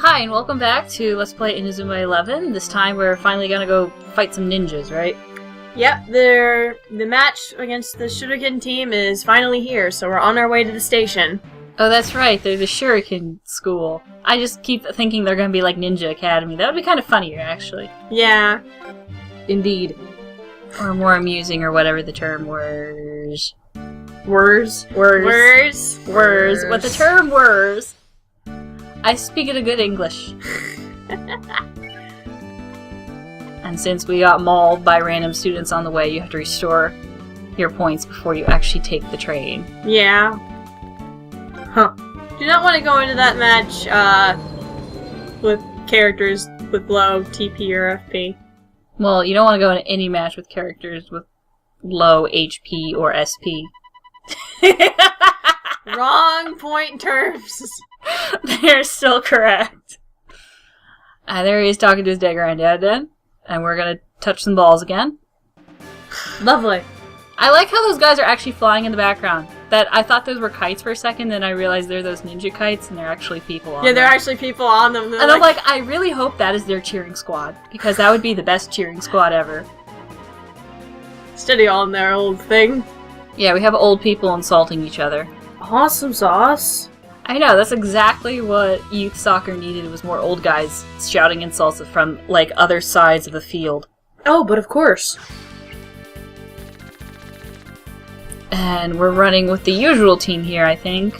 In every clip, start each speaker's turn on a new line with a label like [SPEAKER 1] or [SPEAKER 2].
[SPEAKER 1] Hi, and welcome back to Let's Play Inazuma 11. This time we're finally gonna go fight some ninjas, right?
[SPEAKER 2] Yep, the match against the Shuriken team is finally here, so we're on our way to the station.
[SPEAKER 1] Oh, that's right, they're the Shuriken school. I just keep thinking they're gonna be like Ninja Academy. That would be kind of funnier, actually.
[SPEAKER 2] Yeah.
[SPEAKER 1] Indeed. Or more amusing, or whatever the term was.
[SPEAKER 2] Words.
[SPEAKER 1] What the term was. I speak it a good English. And since we got mauled by random students on the way, you have to restore your points before you actually take the train.
[SPEAKER 2] Yeah. Huh. Do not want to go into that match, with characters with low TP or FP.
[SPEAKER 1] Well, you don't want to go into any match with characters with low HP or SP.
[SPEAKER 2] Wrong point terms.
[SPEAKER 1] They're still correct. There he is talking to his dead granddad then. And we're gonna touch some balls again.
[SPEAKER 2] Lovely.
[SPEAKER 1] I like how those guys are actually flying in the background. That I thought those were kites for a second, then I realized they're those ninja kites and they're actually people on them.
[SPEAKER 2] Yeah, they're actually people on them.
[SPEAKER 1] And I'm like, I really hope that is their cheering squad. Because that would be the best cheering squad ever.
[SPEAKER 2] Steady on their old thing.
[SPEAKER 1] Yeah, we have old people insulting each other.
[SPEAKER 2] Awesome sauce.
[SPEAKER 1] I know, that's exactly what youth soccer needed, was more old guys shouting insults from, like, other sides of the field.
[SPEAKER 2] Oh, but of course.
[SPEAKER 1] And we're running with the usual team here, I think.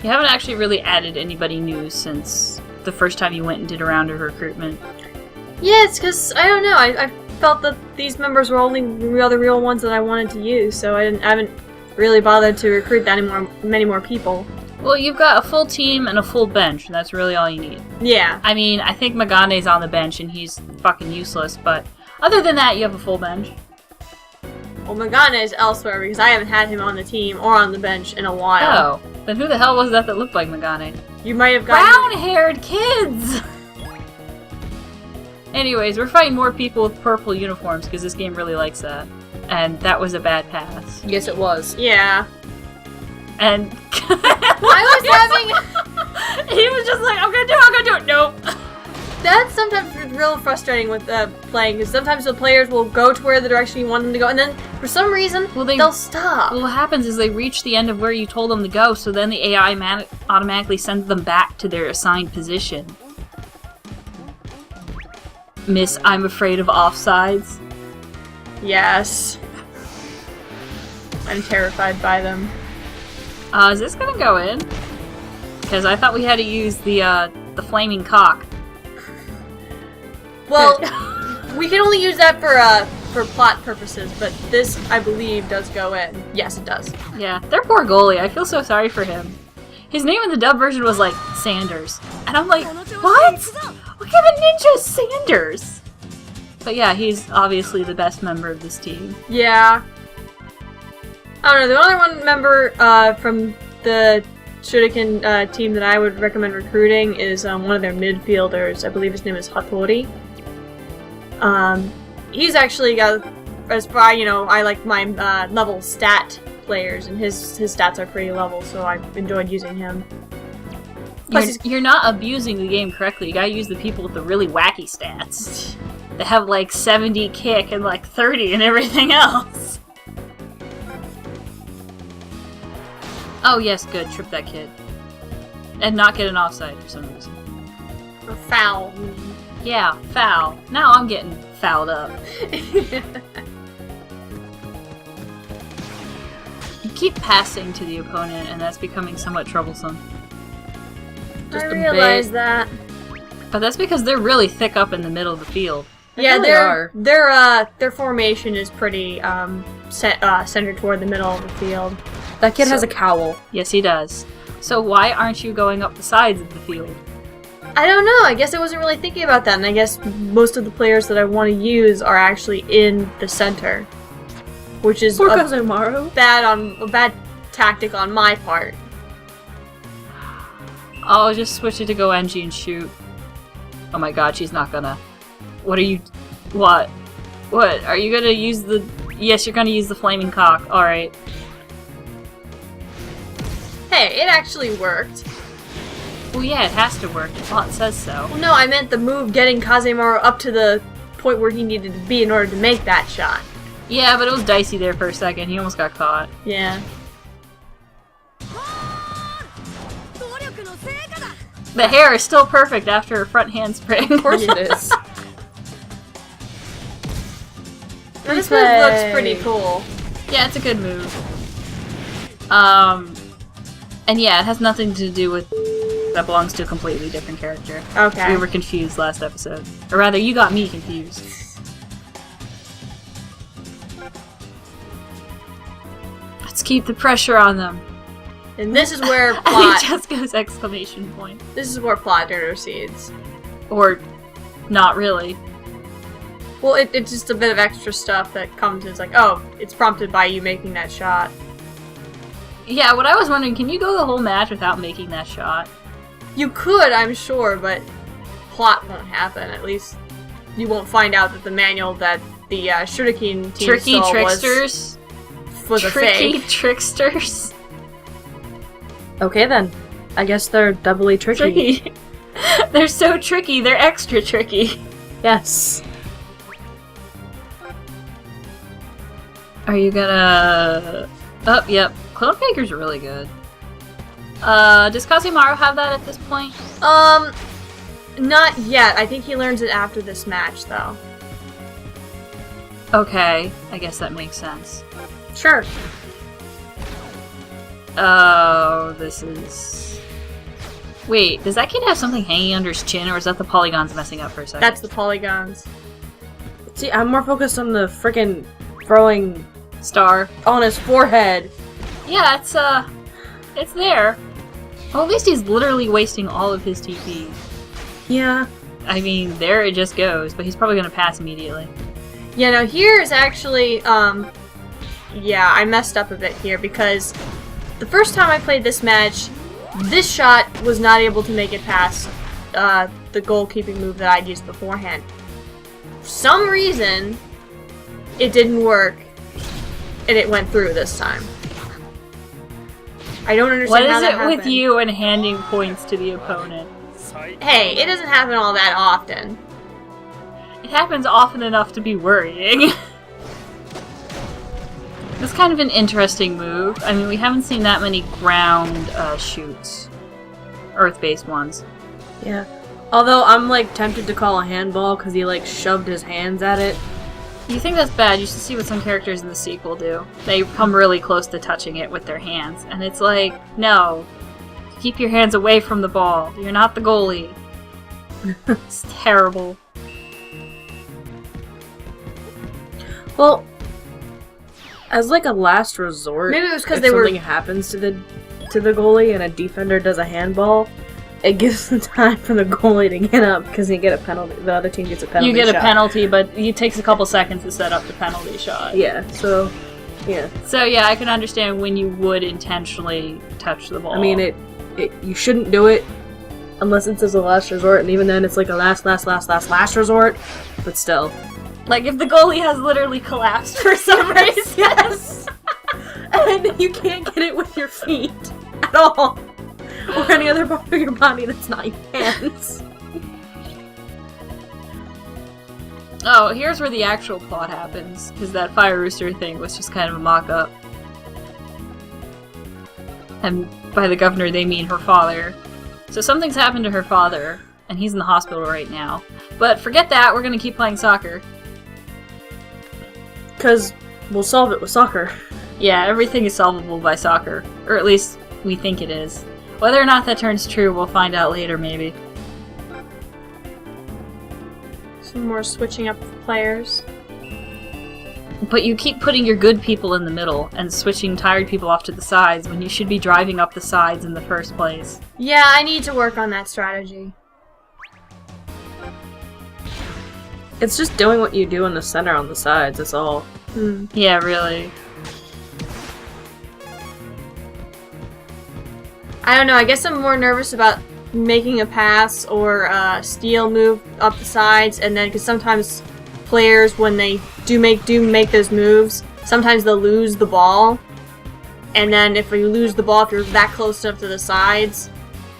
[SPEAKER 1] You haven't actually really added anybody new since the first time you went and did a round of recruitment.
[SPEAKER 2] Yeah, it's because, I don't know, I felt that these members were only the real ones that I wanted to use, so I haven't really bothered to recruit many more people.
[SPEAKER 1] Well, you've got a full team and a full bench, and that's really all you need.
[SPEAKER 2] Yeah.
[SPEAKER 1] I mean, I think Magane's on the bench, and he's fucking useless, but other than that, you have a full bench.
[SPEAKER 2] Well, Magane is elsewhere, because I haven't had him on the team or on the bench in a while.
[SPEAKER 1] Oh, then who the hell was that looked like Magane?
[SPEAKER 2] You might have gotten...
[SPEAKER 1] Brown-haired kids! Anyways, we're fighting more people with purple uniforms, because this game really likes that. And that was a bad pass.
[SPEAKER 3] Yes, it was.
[SPEAKER 2] Yeah.
[SPEAKER 1] And...
[SPEAKER 2] I was having...
[SPEAKER 1] He was just like, I'm gonna do it! Nope.
[SPEAKER 2] That's sometimes real frustrating with playing, because sometimes the players will go to where the direction you want them to go, and then, for some reason, they'll stop.
[SPEAKER 1] Well, what happens is they reach the end of where you told them to go, so then the AI automatically sends them back to their assigned position. Miss, I'm afraid of offsides.
[SPEAKER 2] Yes. I'm terrified by them.
[SPEAKER 1] Is this gonna go in? Because I thought we had to use the flaming cock.
[SPEAKER 2] Well, we can only use that for plot purposes, but this, I believe, does go in. Yes, it does.
[SPEAKER 1] Yeah, their poor goalie. I feel so sorry for him. His name in the dub version was like Sanders, and I'm like, what? What kind of ninja is Sanders? But yeah, he's obviously the best member of this team.
[SPEAKER 2] Yeah. I don't know, the only one member from the Shuriken team that I would recommend recruiting is one of their midfielders. I believe his name is Hattori. He's actually got, as far, I like my level stat players, and his stats are pretty level, so I've enjoyed using him.
[SPEAKER 1] You're not abusing the game correctly. You gotta use the people with the really wacky stats. They have like 70 kick and like 30 and everything else. Oh yes, good. Trip that kid. And not get an offside for some reason.
[SPEAKER 2] Or foul.
[SPEAKER 1] Yeah, foul. Now I'm getting fouled up. You keep passing to the opponent, and that's becoming somewhat troublesome.
[SPEAKER 2] I realize that.
[SPEAKER 1] But that's because they're really thick up in the middle of the field.
[SPEAKER 2] Yeah, their formation is pretty centered toward the middle of the field.
[SPEAKER 3] That kid has a cowl.
[SPEAKER 1] Yes, he does. So why aren't you going up the sides of the field?
[SPEAKER 2] I don't know. I guess I wasn't really thinking about that, and I guess most of the players that I want to use are actually in the center, which is a bad tactic on my part.
[SPEAKER 1] I'll just switch it to go Engie and shoot. Oh my god, she's not gonna. What are you? What? What? Are you gonna use the? Yes, you're gonna use the flaming cock. All right.
[SPEAKER 2] Hey, it actually worked.
[SPEAKER 1] Well, yeah, it has to work. The plot says so.
[SPEAKER 2] Well, no, I meant the move getting Kazemaru up to the point where he needed to be in order to make that shot.
[SPEAKER 1] Yeah, but it was dicey there for a second. He almost got caught.
[SPEAKER 2] Yeah.
[SPEAKER 1] The hair is still perfect after her front handspring.
[SPEAKER 3] Of course it is.
[SPEAKER 2] Now, this move looks pretty cool.
[SPEAKER 1] Yeah, it's a good move. And yeah, it has nothing to do with... That belongs to a completely different character.
[SPEAKER 2] Okay.
[SPEAKER 1] We were confused last episode. Or rather, you got me confused. Let's keep the pressure on them.
[SPEAKER 2] And this is where
[SPEAKER 1] I
[SPEAKER 2] plot...
[SPEAKER 1] think Jessica's exclamation point.
[SPEAKER 2] This is where plot intercedes.
[SPEAKER 1] Or, not really.
[SPEAKER 2] Well, it's just a bit of extra stuff that comes. It's like, oh, it's prompted by you making that shot.
[SPEAKER 1] Yeah, what I was wondering, can you go the whole match without making that shot?
[SPEAKER 2] You could, I'm sure, but plot won't happen. At least you won't find out that the manual that the Shuriken team
[SPEAKER 1] Tricky
[SPEAKER 2] saw
[SPEAKER 1] tricksters?
[SPEAKER 2] was a
[SPEAKER 1] Tricky
[SPEAKER 2] fake.
[SPEAKER 1] tricksters?
[SPEAKER 3] Okay then. I guess they're doubly tricky.
[SPEAKER 1] Tricky. They're so tricky, they're extra tricky.
[SPEAKER 3] Yes.
[SPEAKER 1] Are you gonna... Oh, yep. Clone Faker's really good. Does Kazemaru have that at this point?
[SPEAKER 2] Not yet. I think he learns it after this match, though.
[SPEAKER 1] Okay, I guess that makes sense.
[SPEAKER 2] Sure.
[SPEAKER 1] Oh, this is... Wait, does that kid have something hanging under his chin, or is that the polygons messing up for a second?
[SPEAKER 2] That's the polygons.
[SPEAKER 3] See, I'm more focused on the frickin' throwing
[SPEAKER 1] Star.
[SPEAKER 3] on his forehead.
[SPEAKER 1] Yeah, it's there. Well, at least he's literally wasting all of his TP.
[SPEAKER 3] Yeah.
[SPEAKER 1] I mean, there it just goes, but he's probably gonna pass immediately.
[SPEAKER 2] Yeah, no, here is actually, yeah, I messed up a bit here because the first time I played this match, this shot was not able to make it past the goalkeeping move that I'd used beforehand. For some reason, it didn't work, and it went through this time. I don't understand how that happened.
[SPEAKER 1] What is it with you and handing points to the opponent?
[SPEAKER 2] Hey, it doesn't happen all that often.
[SPEAKER 1] It happens often enough to be worrying. It's kind of an interesting move. I mean, we haven't seen that many ground shoots. Earth-based ones.
[SPEAKER 3] Yeah. Although I'm like tempted to call a handball because he like shoved his hands at it.
[SPEAKER 1] You think that's bad? You should see what some characters in the sequel do. They come really close to touching it with their hands, and it's like, no. Keep your hands away from the ball. You're not the goalie. It's terrible.
[SPEAKER 3] Well, as like a last resort,
[SPEAKER 2] Maybe it was because
[SPEAKER 3] if
[SPEAKER 2] they were...
[SPEAKER 3] something happens to the goalie and a defender does a handball, it gives the time for the goalie to get up because you get a penalty. The other team gets a penalty.
[SPEAKER 1] You get
[SPEAKER 3] shot.
[SPEAKER 1] a penalty, but it takes a couple seconds to set up the penalty shot.
[SPEAKER 3] Yeah. So, yeah.
[SPEAKER 1] So yeah, I can understand when you would intentionally touch the ball.
[SPEAKER 3] I mean, you shouldn't do it unless it's as a last resort, and even then, it's like a last resort. But still,
[SPEAKER 1] like if the goalie has literally collapsed for some reason.
[SPEAKER 3] yes, and you can't get it with your feet at all, or any other part of your body that's not your hands.
[SPEAKER 1] Oh, here's where the actual plot happens, because that Fire Rooster thing was just kind of a mock-up. And by the governor, they mean her father. So something's happened to her father, and he's in the hospital right now. But forget that, we're gonna keep playing soccer.
[SPEAKER 3] Because we'll solve it with soccer.
[SPEAKER 1] Yeah, everything is solvable by soccer. Or at least, we think it is. Whether or not that turns true, we'll find out later, maybe.
[SPEAKER 2] Some more switching up of players.
[SPEAKER 1] But you keep putting your good people in the middle, and switching tired people off to the sides, when you should be driving up the sides in the first place.
[SPEAKER 2] Yeah, I need to work on that strategy.
[SPEAKER 3] It's just doing what you do in the center on the sides, that's all.
[SPEAKER 1] Yeah, really.
[SPEAKER 2] I don't know, I guess I'm more nervous about making a pass or a steal move up the sides, and then, because sometimes players, when they do make those moves, sometimes they'll lose the ball, and then if you lose the ball, if you're that close enough to the sides,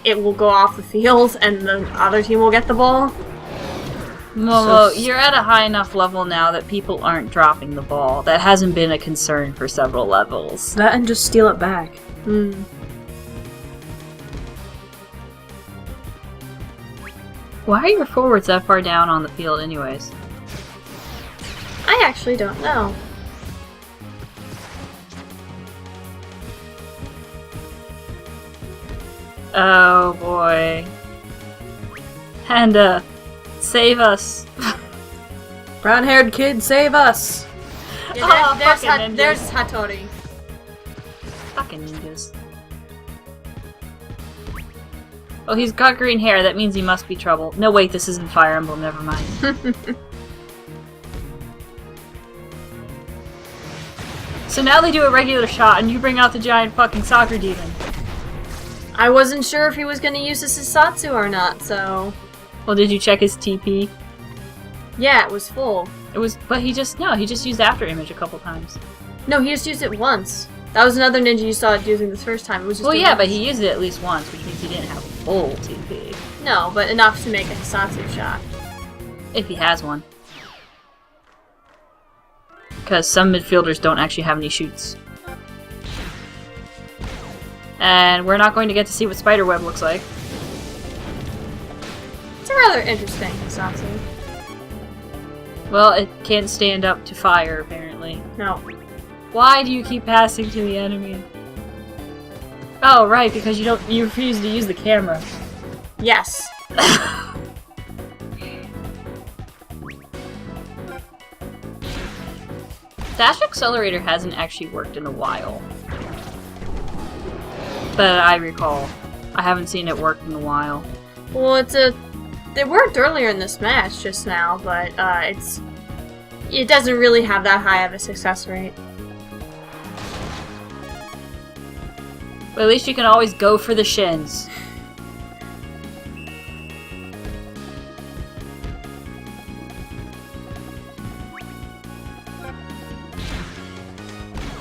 [SPEAKER 2] it will go off the field and the other team will get the ball.
[SPEAKER 1] Momo, you're at a high enough level now that people aren't dropping the ball. That hasn't been a concern for several levels.
[SPEAKER 3] That and just steal it back.
[SPEAKER 1] Why are your forwards that far down on the field anyways?
[SPEAKER 2] I actually don't know.
[SPEAKER 1] Oh boy. Panda, save us.
[SPEAKER 3] Brown-haired kid, save us!
[SPEAKER 2] Yeah,
[SPEAKER 1] fucking
[SPEAKER 2] there's
[SPEAKER 1] ninjas.
[SPEAKER 2] Hattori.
[SPEAKER 1] Fucking ninjas. Oh, he's got green hair. That means he must be trouble. No, wait, this isn't Fire Emblem. Never mind. So now they do a regular shot, and you bring out the giant fucking soccer demon.
[SPEAKER 2] I wasn't sure if he was going to use his Sasatsu or not, so...
[SPEAKER 1] Well, did you check his TP?
[SPEAKER 2] Yeah, it was full.
[SPEAKER 1] It was, but he just used After Image a couple times.
[SPEAKER 2] No, he just used it once. That was another ninja you saw it using this first time. It was just
[SPEAKER 1] Well,
[SPEAKER 2] doing
[SPEAKER 1] yeah,
[SPEAKER 2] once.
[SPEAKER 1] but he used it at least once, which means he didn't have full TP.
[SPEAKER 2] No, but enough to make a Sasatsu shot.
[SPEAKER 1] If he has one. Because some midfielders don't actually have any shoots. And we're not going to get to see what Spiderweb looks like.
[SPEAKER 2] It's a rather interesting Sasatsu.
[SPEAKER 1] Well, it can't stand up to fire, apparently.
[SPEAKER 2] No.
[SPEAKER 1] Why do you keep passing to the enemy? Oh, right, because you refuse to use the camera.
[SPEAKER 2] Yes.
[SPEAKER 1] Dash Accelerator hasn't actually worked in a while. But I recall. I haven't seen it work in a while.
[SPEAKER 2] Well, it worked earlier in this match just now, but it doesn't really have that high of a success rate.
[SPEAKER 1] But at least you can always go for the shins.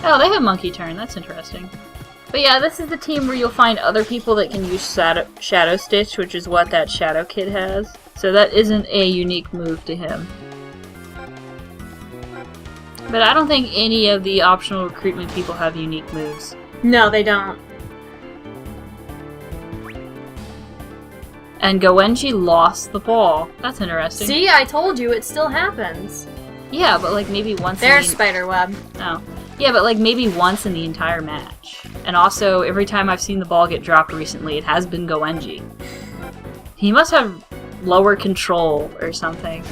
[SPEAKER 1] Oh, they have Monkey Turn. That's interesting. But yeah, this is the team where you'll find other people that can use Shadow Stitch, which is what that Shadow Kid has. So that isn't a unique move to him. But I don't think any of the optional recruitment people have unique moves.
[SPEAKER 2] No, they don't.
[SPEAKER 1] And Goenji lost the ball. That's interesting.
[SPEAKER 2] See, I told you, it still happens.
[SPEAKER 1] Yeah, but like maybe once
[SPEAKER 2] There's
[SPEAKER 1] in the...
[SPEAKER 2] Spiderweb.
[SPEAKER 1] Oh. Yeah, but like maybe once in the entire match. And also, every time I've seen the ball get dropped recently, it has been Goenji. He must have lower control or something.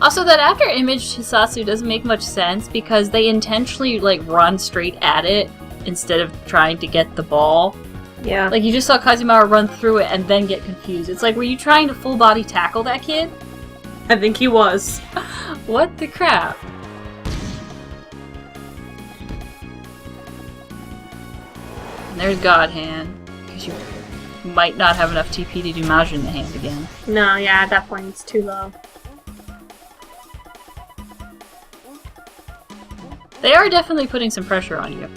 [SPEAKER 1] Also, that after image Hisatsu doesn't make much sense because they intentionally like run straight at it instead of trying to get the ball.
[SPEAKER 3] Yeah.
[SPEAKER 1] Like you just saw Kazumara run through it and then get confused. It's like, were you trying to full body tackle that kid?
[SPEAKER 3] I think he was.
[SPEAKER 1] What the crap? And there's God Hand. Because you might not have enough TP to do Majin the Hand again.
[SPEAKER 2] No, yeah, at that point it's too low.
[SPEAKER 1] They are definitely putting some pressure on you.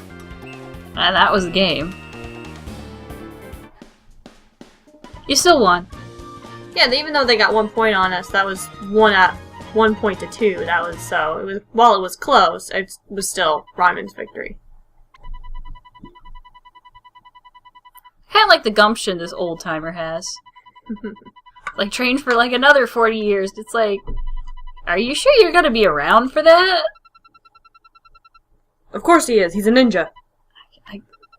[SPEAKER 1] And that was the game. You still won.
[SPEAKER 2] Yeah, even though they got 1 point on us, that was 1 point to 2. That was so. It was while it was close, it was still Ryman's victory.
[SPEAKER 1] Kind of like the gumption this old timer has. Like trained for like another 40 years. It's like, are you sure you're gonna be around for that?
[SPEAKER 3] Of course he is. He's a ninja.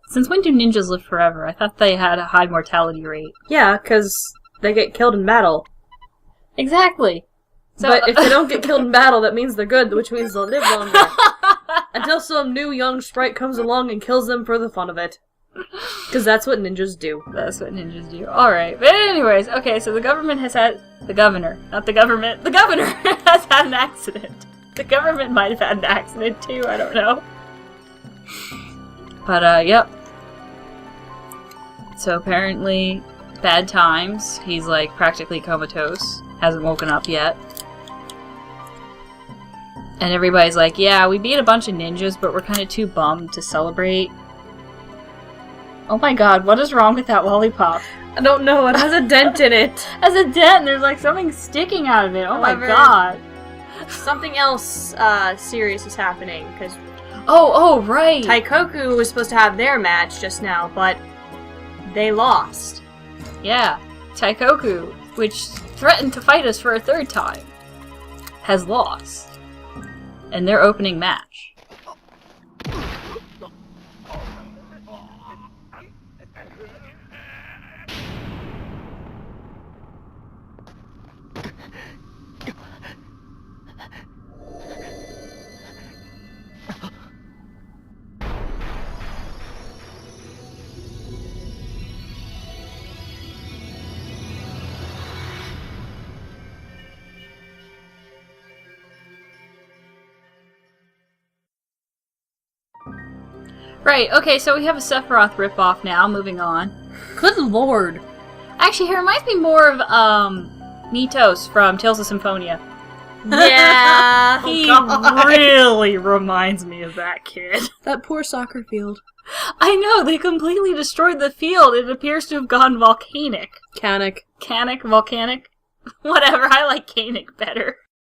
[SPEAKER 1] Since when do ninjas live forever? I thought they had a high mortality rate.
[SPEAKER 3] Yeah, because they get killed in battle.
[SPEAKER 1] Exactly. So,
[SPEAKER 3] but if they don't get killed in battle, that means they're good, which means they'll live longer. Until some new young sprite comes along and kills them for the fun of it. Because that's what ninjas do.
[SPEAKER 1] That's what ninjas do. Alright, but anyways, okay, so the government has had... The governor. Not the government. The governor has had an accident. The government might have had an accident too, I don't know. But, yep. So apparently, bad times. He's, like, practically comatose. Hasn't woken up yet. And everybody's like, yeah, we beat a bunch of ninjas, but we're kind of too bummed to celebrate. Oh my god, what is wrong with that lollipop?
[SPEAKER 3] I don't know, it has a dent in it.
[SPEAKER 1] Has a dent and there's like something sticking out of it. Oh
[SPEAKER 2] However,
[SPEAKER 1] my god.
[SPEAKER 2] Something else serious is happening, because
[SPEAKER 1] Oh, right.
[SPEAKER 2] Taikoku was supposed to have their match just now, but they lost.
[SPEAKER 1] Yeah, Taikoku, which threatened to fight us for a third time, has lost in their opening match. Right, okay, so we have a Sephiroth ripoff now, moving on.
[SPEAKER 3] Good lord.
[SPEAKER 1] Actually, he reminds me more of, Mitos from Tales of Symphonia.
[SPEAKER 2] Yeah,
[SPEAKER 1] He
[SPEAKER 3] God.
[SPEAKER 1] really reminds me of that kid.
[SPEAKER 3] That poor soccer field.
[SPEAKER 1] I know, they completely destroyed the field. It appears to have gone volcanic.
[SPEAKER 3] Canic.
[SPEAKER 1] Volcanic? Whatever, I like Canic better.